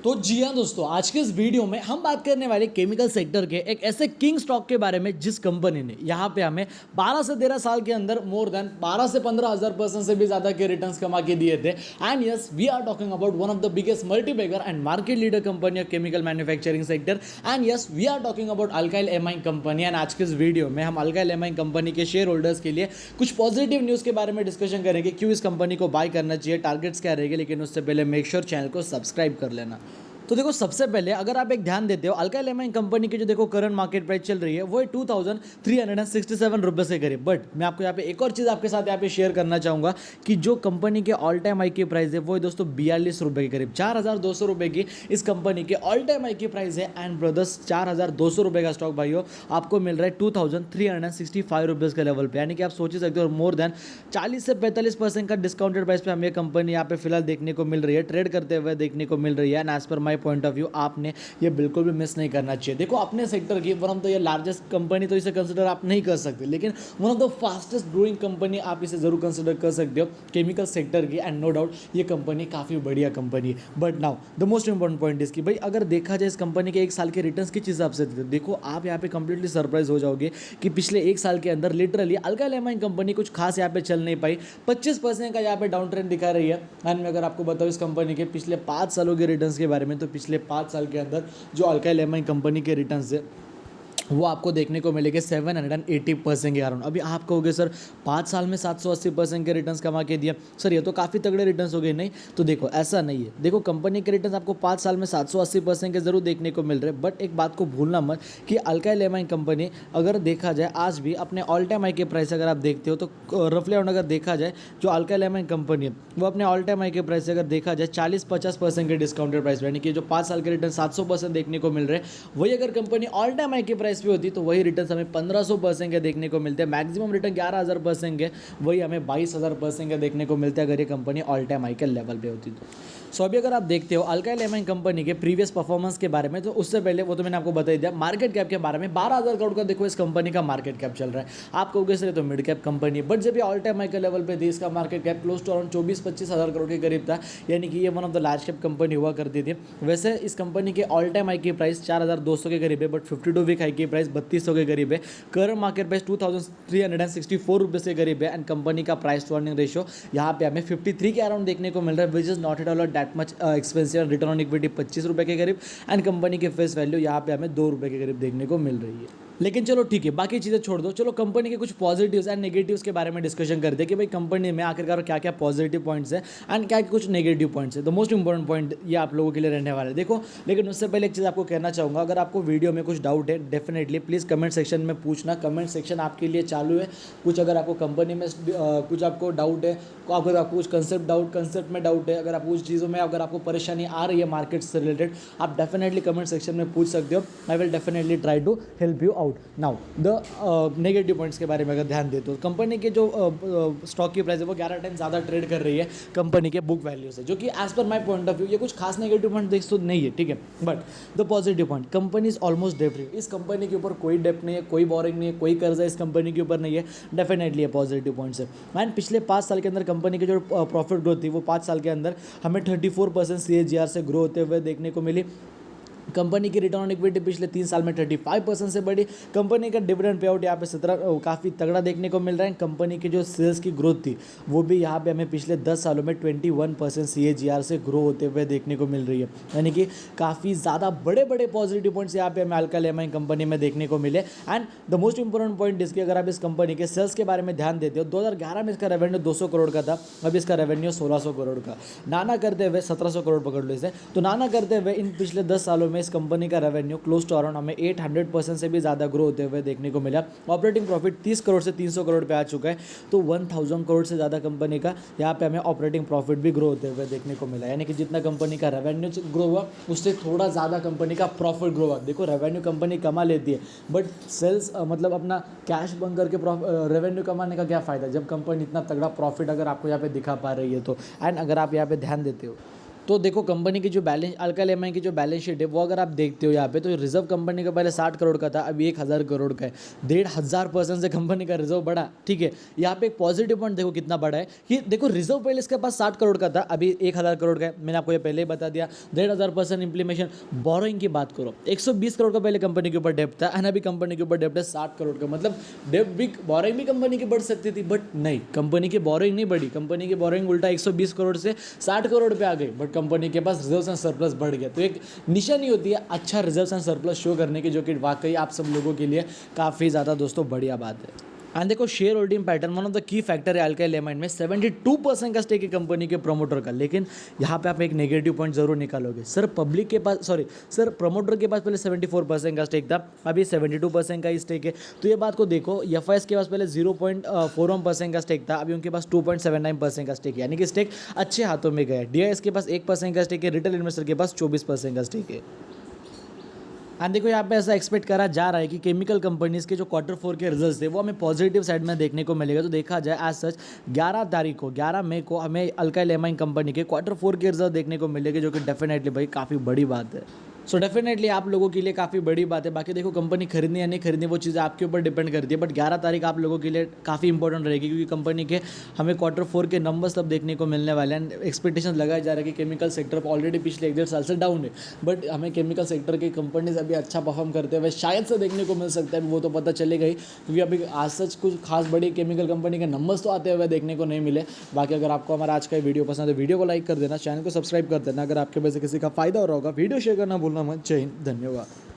तो जी हाँ दोस्तों, आज के इस वीडियो में हम बात करने वाले केमिकल सेक्टर के एक ऐसे किंग स्टॉक के बारे में जिस कंपनी ने यहाँ पे हमें 12 से 13 साल के अंदर मोर देन 12 से 15,000% से भी ज़्यादा के रिटर्न्स कमा के दिए थे। And yes, we are talking about one of the biggest multibagger and market leader company of chemical manufacturing sector. And yes, we are talking about Alkyl Amine company. And आज के इस वीडियो में हम Alkyl Amine company के share holders के लिए कुछ positive news के बारे में डिस्कशन करेंगे, क्यों इस कंपनी को बाय करना चाहिए, टारगेट्स क्या रहेंगे। लेकिन उससे पहले मेक श्योर चैनल को सब्सक्राइब कर लेना। तो देखो, सबसे पहले अगर आप एक ध्यान देते हो, अल्काइल एमाइन कंपनी की जो देखो करंट मार्केट प्राइस चल रही है वो है 2367 रुपये से करीब। बट मैं आपको यहाँ पे एक और चीज़ आपके साथ यहाँ पे शेयर करना चाहूँगा कि जो कंपनी के ऑल टाइम हाई की प्राइस है वो है दोस्तों 42 रुपये के करीब। 4,200 रुपये की इस कंपनी के ऑल टाइम हाई की प्राइस है। एंड ब्रदर्स, 4,200 रुपये का स्टॉक भाइयों आपको मिल रहा है 2365 रुपीज़ के लेवल पे। यानी कि आप सोच ही सकते हो मोर देन 40 से 45% का डिस्काउंटेड प्राइस पे हमें ये कंपनी यहाँ पे फिलहाल देखने को मिल रही है, ट्रेड करते हुए देखने को मिल रही है। And as per my point of view आपने ये बिल्कुल भी मिस नहीं करना चाहिए। देखो, अपने सेक्टर की वन ऑफ द ये लार्जेस्ट कंपनी तो इसे कंसिडर आप नहीं कर सकते, लेकिन one of the fastest growing company आप इसे जरूर कंसिडर कर सकते हो केमिकल सेक्टर की। एंड नो डाउट ये कंपनी काफ़ी बढ़िया कंपनी है। But now the most important point is कि भाई अगर देखा जाए इस कंपनी के एक साल के रिटर्न्स किस हिसाब से थे, देखो आप यहाँ पे कंप्लीटली सरप्राइज हो जाओगे कि पिछले एक साल के अंदर लिटरली अल्काइल एमाइन कंपनी कुछ खास यहाँ पे चल नहीं पाई। 25% का यहाँ पे डाउन ट्रेंड दिखा रही है। एंड मैं अगर आपको बताऊँ इस कंपनी के पिछले 5 सालों के रिटर्न्स के बारे में, तो पिछले 5 साल के अंदर जो अल्काइल एमाइन कंपनी के रिटर्न्स है वो आपको देखने को मिलेंगे 780% के कारण। अभी आप कहोगे सर 5 साल में 780% के रिटर्न्स कमा के दिया, सर ये तो काफ़ी तगड़े रिटर्न्स हो गए। नहीं, तो देखो ऐसा नहीं है। देखो, कंपनी के रिटर्न्स आपको 5 साल में 780% के जरूर देखने को मिल रहे हैं। बट एक बात को भूलना मत कि अल्काइल एमाइन कंपनी अगर देखा जाए आज भी अपने ऑल टाइम हाई के प्राइस अगर आप देखते हो तो रफली अराउंड अगर देखा जाए जो अल्काइल एमाइन कंपनी है वो अपने ऑल टाइम हाई के प्राइस से अगर देखा जाए 40-50% के डिस्काउंटेड प्राइस, यानी कि जो 5 साल के रिटर्न 700% देखने को मिल रहे हैं, वही अगर कंपनी ऑल टाइम हाई के प्राइस पे होती तो वही रिटर्न हमें 1500% के देखने को मिलते हैं। मैक्सिमम रिटर्न 11,000% के, वही हमें 22,000% के देखने को मिलते हैं अगर ये कंपनी ऑल टाइम हाई के लेवल पे होती तो। सो अभी अगर आप देखते हो अल्काइल एमाइन कंपनी के प्रीवियस परफॉर्मेंस के बारे में, तो उससे पहले वो तो मैंने आपको बता ही दिया। मार्केट कैप के बारे में 12,000 करोड़ का देखो इस कंपनी का मार्केट कैप चल रहा है। आप कहोगे सर तो मिड कैप कंपनी है, बट जब ये ऑल टाइम हाई के लेवल पे थी इसका market cap close to around 24-25 हज़ार करोड़ के करीब था। यानी कि ये one of the large cap company हुआ करती थी। वैसे इस कंपनी के ऑल टाइम हाई की प्राइस 4,200 के करीब है, बट 52 वीक हाई की प्राइस 3200 के करीब है। करंट मार्केट प्राइस 2,364 रुपये के करीब है। एंड कंपनी का प्राइस टू अर्निंग रेशियो यहाँ पे हमें 53 के अराउंड देखने को मिल रहा है, which is not at all that much expensive. Return on equity 25 रुपये के करीब। एंड कंपनी के फेस वैल्यू यहाँ पे हमें 2 रुपये के करीब देखने को मिल रही है। लेकिन चलो ठीक है, बाकी चीज़ें छोड़ दो, चलो कंपनी के कुछ पॉजिटिव्स एंड नेगेटिव्स के बारे में डिस्कशन करते हैं कि भाई कंपनी में आखिरकार क्या क्या पॉजिटिव पॉइंट्स है एंड क्या कुछ नेगेटिव पॉइंट्स है। द मोस्ट इंपॉर्टेंट पॉइंट ये आप लोगों के लिए रहने वाला है। देखो, लेकिन उससे पहले एक चीज़ आपको कहना चाहूँगा, अगर आपको वीडियो में कुछ डाउट है डेफिनेटली प्लीज़ कमेंट सेक्शन में पूछना। कमेंट सेक्शन आपके लिए चालू है। कुछ अगर आपको कंपनी में कुछ आपको डाउट है, अगर आपको कुछ कंसेप्ट में डाउट है, अगर आपको कुछ चीज़ों में अगर आपको परेशानी आ रही है मार्केट से रिलेटेड, आप डेफिनेटली कमेंट सेक्शन में पूछ सकते हो। I will definitely try to help you out. Now negative points के बारे में अगर ध्यान दे तो कंपनी के जो स्टॉक की प्राइस है वो 11 टाइम ज़्यादा ट्रेड कर रही है कंपनी के बुक वैल्यू से, जो कि as per my point of view ये कुछ खास नेगेटिव पॉइंट देख तो नहीं है, ठीक है। But the positive point, company is almost debt free. इस कंपनी के ऊपर कोई डेप्ट नहीं है, कोई बोरिंग नहीं है, कोई कर्जा इस कंपनी के ऊपर नहीं है। डेफिनेटली ये पॉजिटिव पॉइंट्स है। एंड पिछले 5 साल के अंदर कंपनी की जो प्रॉफिट ग्रोथ थी वो 5 साल के अंदर हमें 34% CAGR से ग्रो होते हुए देखने को मिली। कंपनी की रिटर्न ऑन इक्विटी पिछले 3 साल में 35% से बढ़ी। कंपनी का डिविडेंड पे आउट यहाँ पे 17 काफ़ी तगड़ा देखने को मिल रहा है। कंपनी की जो सेल्स की ग्रोथ थी वो भी यहाँ पे हमें पिछले 10 सालों में 21% CAGR से ग्रो होते हुए देखने को मिल रही है। यानी कि काफ़ी ज़्यादा बड़े बड़े पॉजिटिव पॉइंट्स यहाँ पे हमें अल्काइल एमाइन कंपनी में देखने को मिले। And the most important point इसकी, अगर आप इस कंपनी के सेल्स के बारे में ध्यान देते हो, 2011 में इसका रेवेन्यू 200 करोड़ का था, अब इसका रेवेन्यू 1600 करोड़ का। नाना करते हुए 1700 करोड़ पकड़ लो इसे, तो नाना करते हुए इन पिछले 10 सालों में इस कंपनी का रेवेन्यू क्लोज टू अराउंड हमें 800% से भी ज़्यादा ग्रो होते हुए देखने को मिला। ऑपरेटिंग प्रॉफिट 30 करोड़ से 300 करोड़ पे आ चुका है, तो 1000 करोड़ से ज़्यादा कंपनी का यहाँ पे हमें ऑपरेटिंग प्रॉफिट भी ग्रो होते हुए देखने को मिला। यानी कि जितना कंपनी का रेवेन्यू ग्रो हुआ उससे थोड़ा ज़्यादा कंपनी का प्रॉफिट ग्रो हुआ। देखो, रेवेन्यू कंपनी कमा लेती है, बट सेल्स मतलब अपना कैश बंद करके रेवेन्यू कमाने का क्या फ़ायदा जब कंपनी इतना तगड़ा प्रॉफिट अगर आपको यहाँ पे दिखा पा रही है तो। एंड अगर आप यहाँ पे ध्यान देते हो तो देखो कंपनी की जो बैलेंस अल्काइल एमाइन की जो बैलेंस शीट है वो अगर आप देखते हो यहाँ पे, तो रिजर्व कंपनी का पहले 60 करोड़ का था, अभी 1000 करोड़ का है। 1,500% से कंपनी का रिजर्व बढ़ा, ठीक है। यहाँ पे एक पॉजिटिव पॉइंट देखो कितना बड़ा है कि देखो रिजर्व पहले इसके पास 60 करोड़ का था, अभी 1000 करोड़ का है। मैंने आपको ये पहले ही बता दिया। 1,500% इंप्लीमेशन। बोरोइंग की बात करो, 120 करोड़ का पहले कंपनी के ऊपर डेप्ट था, एंड अभी कंपनी के ऊपर डेप्ट है 60 करोड़ का। मतलब डेप्ट भी, बोरोइंग भी कंपनी की बढ़ सकती थी, बट नहीं, कंपनी की बोरोइंग नहीं बढ़ी। कंपनी की बोरोइंग उल्टा 120 करोड़ से 60 करोड़ पे आ गई, बट कंपनी के पास रिजर्व्स एंड सरप्लस बढ़ गया। तो एक निशानी होती है अच्छा रिजर्व्स एंड सरप्लस शो करने की, जो कि वाकई आप सब लोगों के लिए काफ़ी ज़्यादा दोस्तों बढ़िया बात है। एंड देखो share holding pattern one of the key factor है अल्काइल एमाइन में। 72% का स्टेक है कंपनी के प्रमोटर का, लेकिन यहाँ पे आप एक नेगेटिव पॉइंट जरूर निकालोगे। सर पब्लिक के पास, सॉरी सर प्रमोटर के पास पहले 74% का स्टेक था, अभी 72% का ही स्टेक है। तो ये बात को देखो, एफआईएस के पास पहले 0.41% का स्टेक था, अभी उनके पास 2.79% का स्टेक है, यानी कि स्टेक अच्छे हाथों में गया है। डीआईएस के पास 1% का स्टेक है, रिटेल इन्वेस्टर के पास 24% का स्टेक है। एंड देखो यहाँ पे ऐसा एक्सपेक्ट करा जा रहा है कि केमिकल कंपनीज के जो Q4 के रिजल्ट्स थे वो हमें पॉजिटिव साइड में देखने को मिलेगा। तो देखा जाए एज सच 11 मई को हमें अल्काइल एमाइन कंपनी के Q4 के रिजल्ट देखने को मिलेंगे, जो कि डेफिनेटली भाई काफ़ी बड़ी बात है। सो डेफिनेटली आप लोगों के लिए काफ़ी बड़ी बात है। बाकी देखो कंपनी खरीदनी या नहीं खरीदनी वो चीज़ें आपके ऊपर डिपेंड करती है, बट 11 तारीख आप लोगों के लिए काफ़ी इंपॉर्टेंट रहेगी, क्योंकि कंपनी के हमें Q4 के नंबर्स तब देखने को मिलने वाले हैं। एक्सपेक्टेशन लगाया जा रहा है कि केमिकल सेक्टर ऑलरेडी पिछले 1-1.5 साल से डाउन है, बट हमें केमिकल सेक्टर की कंपनीज अभी अच्छा परफॉर्म करते हुए शायद से देखने को मिल सकता है। वो तो पता चलेगा ही, क्योंकि अभी आज सच कुछ खास बड़ी केमिकल कंपनी के नंबर्स तो आते हुए देखने को नहीं मिले। बाकी अगर आपको हमारा आज का वीडियो पसंद है, वीडियो को लाइक कर देना, चैनल को सब्सक्राइब कर देना। अगर आपके वजह से किसी का फायदा हो रहा होगा, वीडियो शेयर करना भूलना मत। जय हिंद, धन्यवाद।